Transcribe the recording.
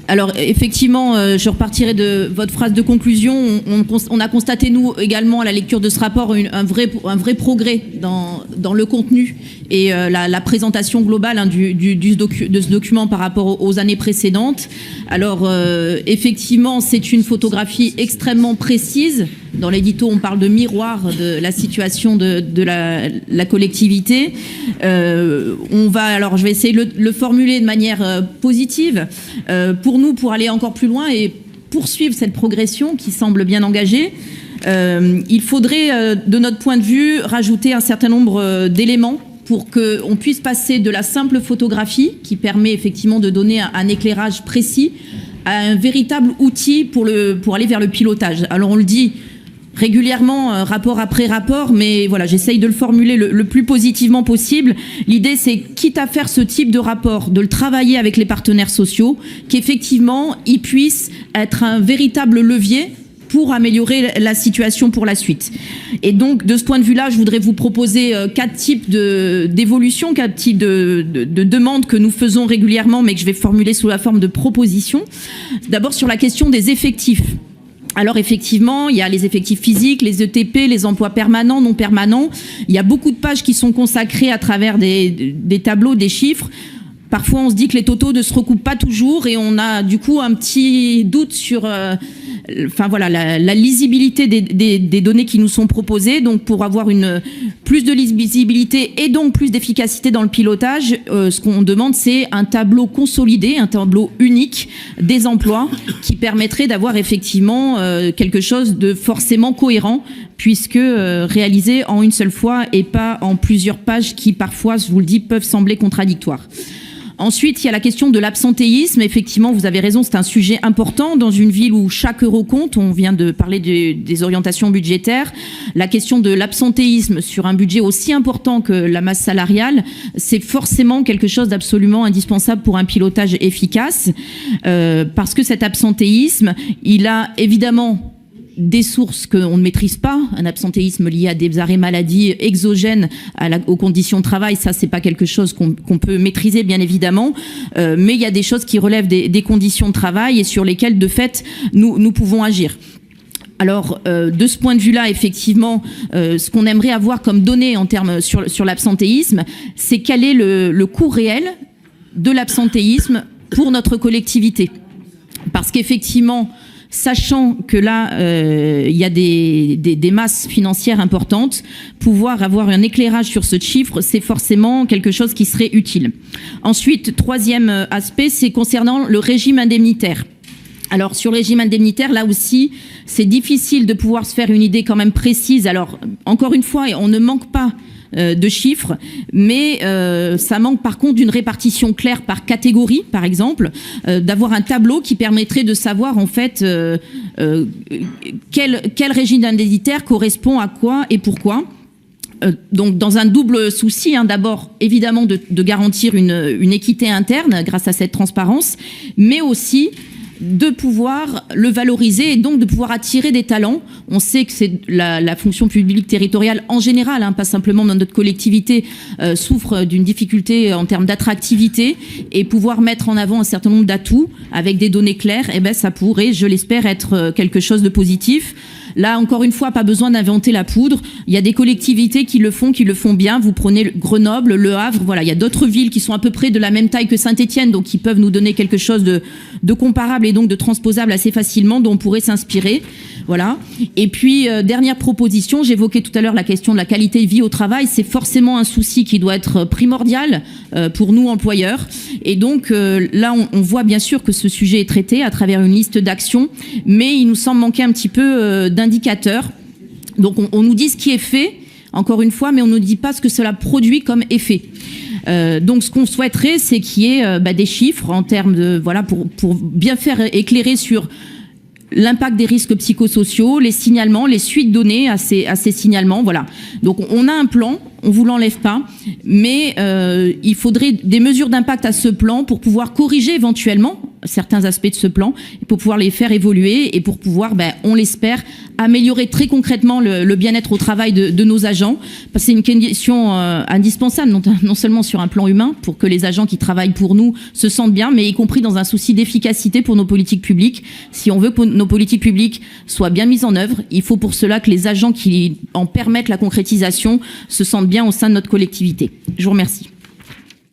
Alors effectivement, je repartirai de votre phrase de conclusion. On a constaté, nous également, à la lecture de ce rapport, un vrai progrès dans le contenu et la présentation globale de ce document par rapport aux années précédentes. Alors effectivement, c'est une photographie extrêmement précise. Dans l'édito, on parle de miroir de la situation de la collectivité. Alors je vais essayer de le formuler de manière positive. Pour nous, pour aller encore plus loin et poursuivre cette progression qui semble bien engagée, il faudrait, de notre point de vue, rajouter un certain nombre d'éléments pour qu'on puisse passer de la simple photographie, qui permet effectivement de donner un éclairage précis, à un véritable outil pour aller vers le pilotage. Alors on le dit régulièrement, rapport après rapport, mais voilà, j'essaye de le formuler le plus positivement possible. L'idée, c'est, quitte à faire ce type de rapport, de le travailler avec les partenaires sociaux, qu'effectivement, ils puissent être un véritable levier pour améliorer la situation pour la suite. Et donc, de ce point de vue-là, je voudrais vous proposer 4 types d'évolutions, 4 types de demandes que nous faisons régulièrement, mais que je vais formuler sous la forme de propositions. D'abord, sur la question des effectifs. Alors effectivement, il y a les effectifs physiques, les ETP, les emplois permanents, non permanents. Il y a beaucoup de pages qui sont consacrées à travers des tableaux, des chiffres. Parfois, on se dit que les totaux ne se recoupent pas toujours et on a du coup un petit doute sur la lisibilité des données qui nous sont proposées. Donc, pour avoir plus de lisibilité et donc plus d'efficacité dans le pilotage, ce qu'on demande, c'est un tableau consolidé, un tableau unique des emplois qui permettrait d'avoir effectivement quelque chose de forcément cohérent, puisque réalisé en une seule fois et pas en plusieurs pages qui parfois, je vous le dis, peuvent sembler contradictoires. Ensuite, il y a la question de l'absentéisme. Effectivement, vous avez raison, c'est un sujet important dans une ville où chaque euro compte. On vient de parler des orientations budgétaires. La question de l'absentéisme sur un budget aussi important que la masse salariale, c'est forcément quelque chose d'absolument indispensable pour un pilotage efficace, parce que cet absentéisme, il a évidemment des sources qu'on ne maîtrise pas, un absentéisme lié à des arrêts maladie exogènes aux conditions de travail, ça c'est pas quelque chose qu'on peut maîtriser bien évidemment, mais il y a des choses qui relèvent des conditions de travail et sur lesquelles de fait nous pouvons agir. Alors, de ce point de vue-là, effectivement, ce qu'on aimerait avoir comme données en termes sur l'absentéisme, c'est quel est le coût réel de l'absentéisme pour notre collectivité. Parce qu'effectivement, sachant que là, il y a des masses financières importantes, pouvoir avoir un éclairage sur ce chiffre, c'est forcément quelque chose qui serait utile. Ensuite, troisième aspect, c'est concernant le régime indemnitaire. Alors, sur le régime indemnitaire, là aussi, c'est difficile de pouvoir se faire une idée quand même précise. Alors, encore une fois, on ne manque pas de chiffres, mais ça manque par contre d'une répartition claire par catégorie, par exemple, d'avoir un tableau qui permettrait de savoir en fait quel régime indemnitaire correspond à quoi et pourquoi. Donc dans un double souci, d'abord évidemment de garantir une équité interne grâce à cette transparence, mais aussi de pouvoir le valoriser et donc de pouvoir attirer des talents. On sait que c'est la fonction publique territoriale en général, pas simplement dans notre collectivité, souffre d'une difficulté en termes d'attractivité, et pouvoir mettre en avant un certain nombre d'atouts avec des données claires, ça pourrait, je l'espère, être quelque chose de positif. Là, encore une fois, pas besoin d'inventer la poudre. Il y a des collectivités qui le font bien. Vous prenez Grenoble, Le Havre, voilà. Il y a d'autres villes qui sont à peu près de la même taille que Saint-Étienne, donc qui peuvent nous donner quelque chose de comparable et donc de transposable assez facilement, dont on pourrait s'inspirer. Voilà. Et puis, dernière proposition, j'évoquais tout à l'heure la question de la qualité de vie au travail. C'est forcément un souci qui doit être primordial pour nous, employeurs. Et donc, là, on voit bien sûr que ce sujet est traité à travers une liste d'actions, mais il nous semble manquer un petit peu d'indicateurs. Donc, on nous dit ce qui est fait, encore une fois, mais on ne nous dit pas ce que cela produit comme effet. Donc, ce qu'on souhaiterait, c'est qu'il y ait des chiffres en termes de, voilà, pour bien faire éclairer sur l'impact des risques psychosociaux, les signalements, les suites données à ces signalements, voilà. Donc on a un plan, on vous l'enlève pas, mais il faudrait des mesures d'impact à ce plan pour pouvoir corriger éventuellement certains aspects de ce plan, pour pouvoir les faire évoluer et pour pouvoir, on l'espère, améliorer très concrètement le bien-être au travail de nos agents. Parce que c'est une condition indispensable, non seulement sur un plan humain, pour que les agents qui travaillent pour nous se sentent bien, mais y compris dans un souci d'efficacité pour nos politiques publiques. Si on veut que nos politiques publiques soient bien mises en œuvre, il faut pour cela que les agents qui en permettent la concrétisation se sentent bien au sein de notre collectivité. Je vous remercie.